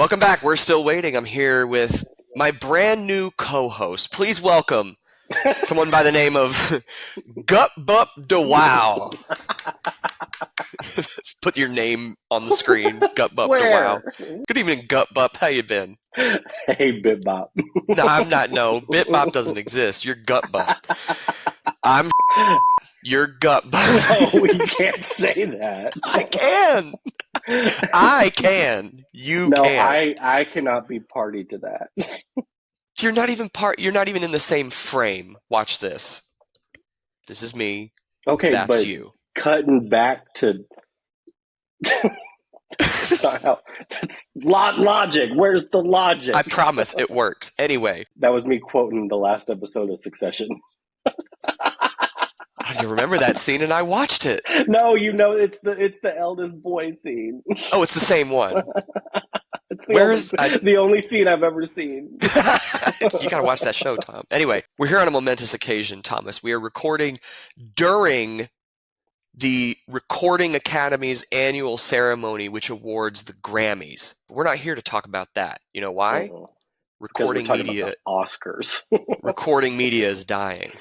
Welcome back. We're still waiting. I'm here with my brand new co-host. Please welcome someone by the name of Gutbup DeWow. Put your name on the screen. Gutbup DeWow. Good evening, Gutbup. How you been? Hey, Bitbop. No, I'm not. No, Bitbop doesn't exist. You're Gutbup. I'm your Gutbup. No, you can't say that. I can. I can. You no, can't. I cannot be party to that. You're not even You're not even in the same frame. Watch this. This is me. Okay, That's but you. Cutting back to that's logic. Where's the logic? I promise it works. Anyway, that was me quoting the last episode of Succession. I remember that scene, and I watched it. No, it's the eldest boy scene. Oh, it's the same one. The only scene I've ever seen. You gotta watch that show, Tom. Anyway, we're here on a momentous occasion, Thomas. We are recording during the Recording Academy's annual ceremony, which awards the Grammys. We're not here to talk about that. You know why? Recording media. Oscars. Recording media is dying.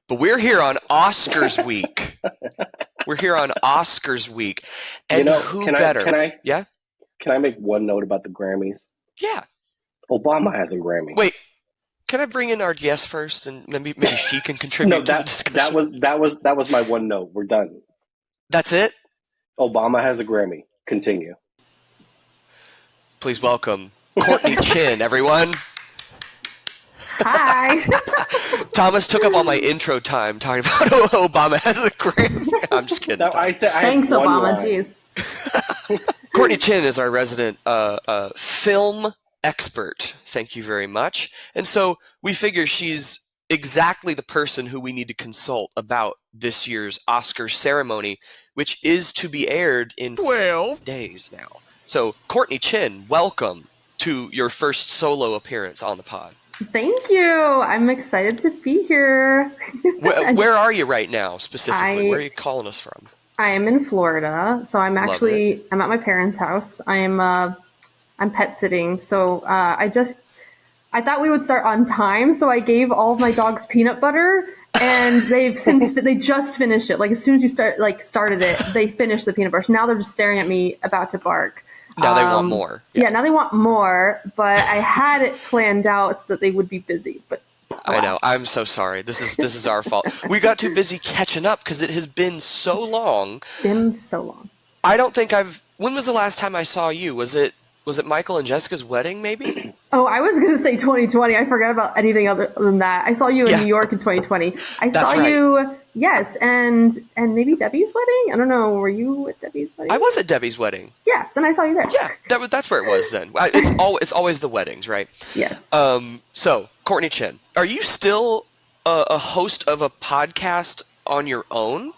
But we're here on Oscars week. We're here on Oscars week. And who better? Yeah? Can I make one note about the Grammys? Yeah. Obama has a Grammy. Wait, can I bring in our guest first, and maybe she can contribute to the discussion? That was my one note. We're done. That's it? Obama has a Grammy. Continue. Please welcome Courtney Chin, everyone. Hi. Thomas took up all my intro time talking about Obama has a Grammy. I'm just kidding. No, Thanks, Obama. Jeez. Courtney Chin is our resident film expert. Thank you very much. And so we figure she's exactly the person who we need to consult about this year's Oscar ceremony, which is to be aired in 12 days now. So, Courtney Chin, welcome to your first solo appearance on the pod. Thank you. I'm excited to be here. Where are you right now, specifically? Where are you calling us from? I am in Florida, so I'm at my parents' house. I'm pet sitting, so I thought we would start on time, so I gave all of my dogs peanut butter, and they just finished it. Like as soon as you started it, they finished the peanut butter. So now they're just staring at me, about to bark. Now they want more. Yeah, now they want more, but I had it planned out so that they would be busy, but. I know. I'm so sorry. This is our fault. We got too busy catching up because it has been so long. I don't think when was the last time I saw you? Was it Michael and Jessica's wedding, maybe? Oh, I was going to say 2020. I forgot about anything other than that. I saw you in New York in 2020. I saw you, yes, and maybe Debbie's wedding? I don't know. Were you at Debbie's wedding? I was at Debbie's wedding. Yeah, then I saw you there. Yeah, that's where it was then. It's always the weddings, right? Yes. So, Courtney Chin, are you still a host of a podcast on your own?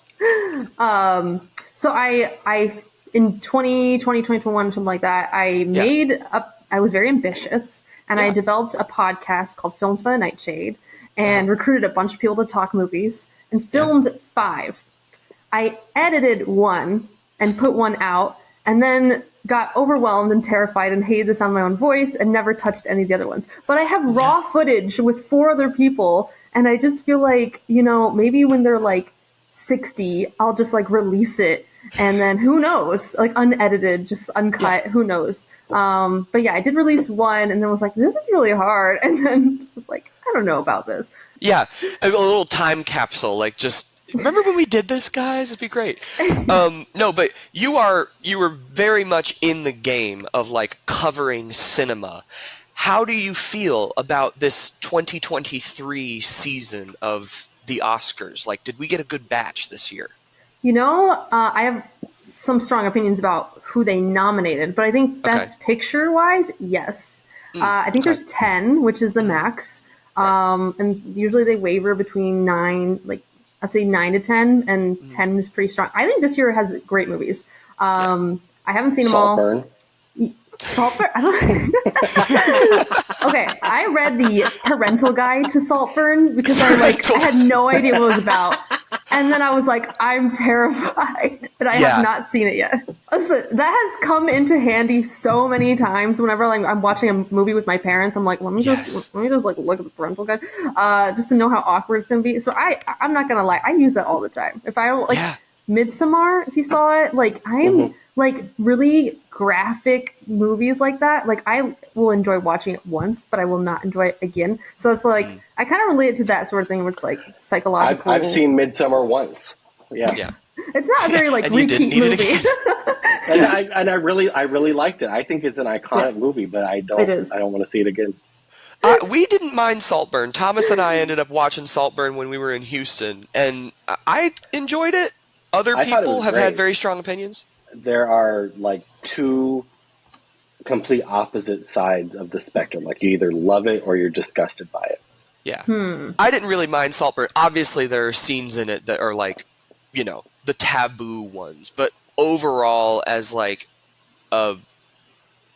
So I in 2020, 2021, something like that, I was very ambitious, and I developed a podcast called Films by the Nightshade, and recruited a bunch of people to talk movies, and filmed 5. I edited 1 and put 1 out, and then got overwhelmed and terrified and hated the sound of my own voice and never touched any of the other ones. But I have raw footage with 4 other people, and I just feel like, maybe when they're like 60, I'll just like release it. And then who knows, like unedited, just uncut, who knows. But yeah, I did release 1 and then was like, this is really hard. And then was like, I don't know about this. Yeah, a little time capsule, like just remember when we did this, guys? It'd be great. No, but you were very much in the game of like covering cinema. How do you feel about this 2023 season of the Oscars? Like, did we get a good batch this year? I have some strong opinions about who they nominated, but I think Best Picture-wise, yes. I think there's 10, which is the max. And usually they waver between 9, like I'd say 9 to 10, and 10 is pretty strong. I think this year has great movies. I haven't seen them all. Saltburn? Okay, I read the parental guide to Saltburn because I had no idea what it was about. And then I was like, I'm terrified. And I have not seen it yet. Listen, that has come into handy so many times. Whenever like I'm watching a movie with my parents, I'm like, let me just like look at the parental guide, just to know how awkward it's gonna be. So I'm not gonna lie, I use that all the time. If I don't like Midsommar, if you saw it, like I'm like really graphic movies like that. Like I will enjoy watching it once, but I will not enjoy it again. So it's like I kind of relate it to that sort of thing, where it's like psychological. I've seen Midsommar once. Yeah. It's not a very like repeat movie. and I really liked it. I think it's an iconic movie, but I don't want to see it again. We didn't mind Saltburn. Thomas and I ended up watching Saltburn when we were in Houston, and I enjoyed it. Other people have had very strong opinions. There are like two complete opposite sides of the spectrum. Like you either love it or you're disgusted by it. Yeah. I didn't really mind Saltburn. Obviously, there are scenes in it that are like, you know, the taboo ones. But overall, as like I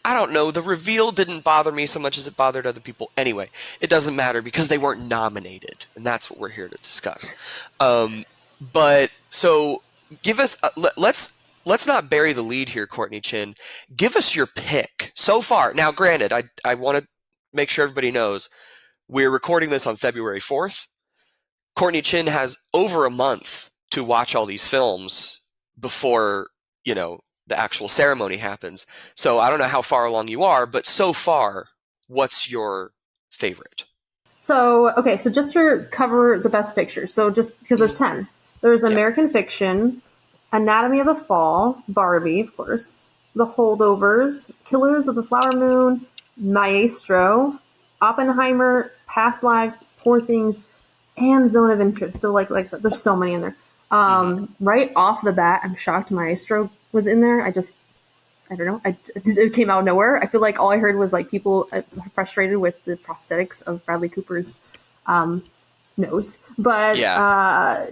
don't know, the reveal didn't bother me so much as it bothered other people. Anyway, it doesn't matter because they weren't nominated, and that's what we're here to discuss. But so give us let's not bury the lead here, Courtney Chin. Give us your pick so far. Now, granted, I want to make sure everybody knows we're recording this on February 4th. Courtney Chin has over a month to watch all these films before, you know, the actual ceremony happens. So I don't know how far along you are, but so far, what's your favorite? So just to cover the best pictures. So just because there's 10. There's American Fiction, Anatomy of a Fall, Barbie, of course, The Holdovers, Killers of the Flower Moon, Maestro, Oppenheimer, Past Lives, Poor Things, and Zone of Interest. So like there's so many in there. Right off the bat, I'm shocked Maestro was in there. I don't know. It came out of nowhere. I feel like all I heard was like people frustrated with the prosthetics of Bradley Cooper's nose. But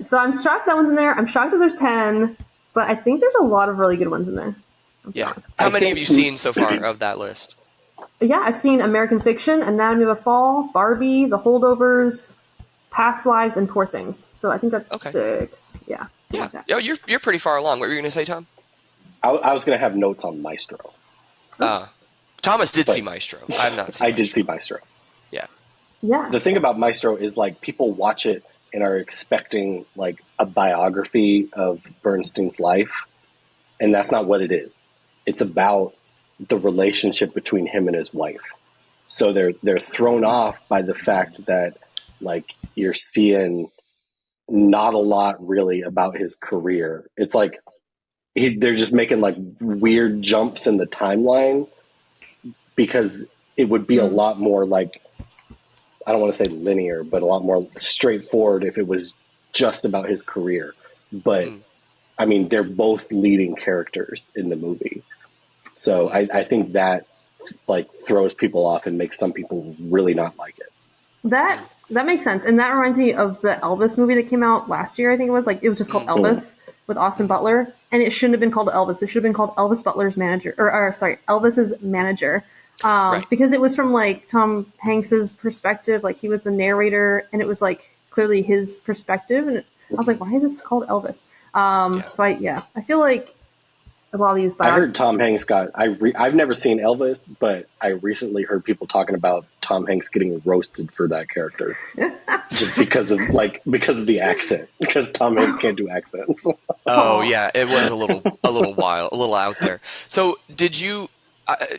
so I'm shocked that one's in there. I'm shocked that there's 10, but I think there's a lot of really good ones in there. Yeah. How many have you seen so far of that list? Yeah, I've seen American Fiction, Anatomy of a Fall, Barbie, The Holdovers, Past Lives, and Poor Things. So I think that's 6. Yeah. Yeah. Like that. Oh, you're pretty far along. What were you going to say, Tom? I was going to have notes on Maestro. Thomas did see Maestro. I have not seen I did see Maestro. Yeah. Yeah. The thing about Maestro is like people watch it and are expecting like a biography of Bernstein's life, and that's not what it is. It's about the relationship between him and his wife. So they're thrown off by the fact that like you're seeing not a lot really about his career. It's like they're just making like weird jumps in the timeline because it would be a lot more like, I don't want to say linear, but a lot more straightforward if it was just about his career. But I mean, they're both leading characters in the movie. So I think that like throws people off and makes some people really not like it. That makes sense. And that reminds me of the Elvis movie that came out last year. I think it was like, it was just called Elvis with Austin Butler. And it shouldn't have been called Elvis. It should have been called Elvis Butler's manager, or sorry, Elvis's manager. Because it was from like Tom Hanks's perspective. Like he was the narrator and it was like clearly his perspective. And I was like, why is this called Elvis? So I feel like a lot of these. I heard Tom Hanks I've never seen Elvis, but I recently heard people talking about Tom Hanks getting roasted for that character, just because of the accent. Because Tom Hanks can't do accents. Oh yeah, it was a little out there. So did you?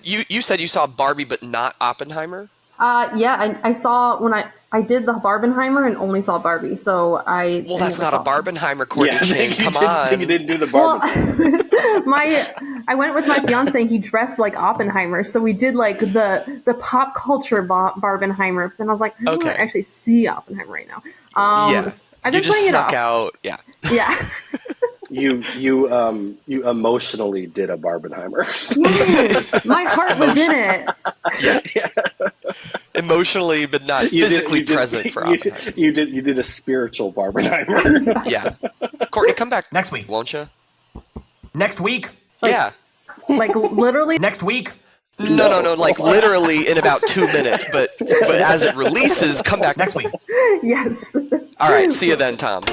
You said you saw Barbie, but not Oppenheimer. I saw when I did the Barbenheimer and only saw Barbie. So that's not a Barbenheimer, Courtney Chin. Come on. You didn't do the Barbie. I went with my fiance and he dressed like Oppenheimer. So we did like the pop culture Barbenheimer. But then I was like, I don't want to actually see Oppenheimer right now. I've been putting it off. Out. Yeah. Yeah. You emotionally did a Barbenheimer. Yes, my heart was in it. Yeah. Emotionally, but not physically present for Oppenheimer. You did a spiritual Barbenheimer. Yeah. Courtney, come back next week, won't you? Next week. Yeah. Like literally next week. No, like literally in about 2 minutes, but as it releases, come back next week. Yes. All right, see you then, Tom.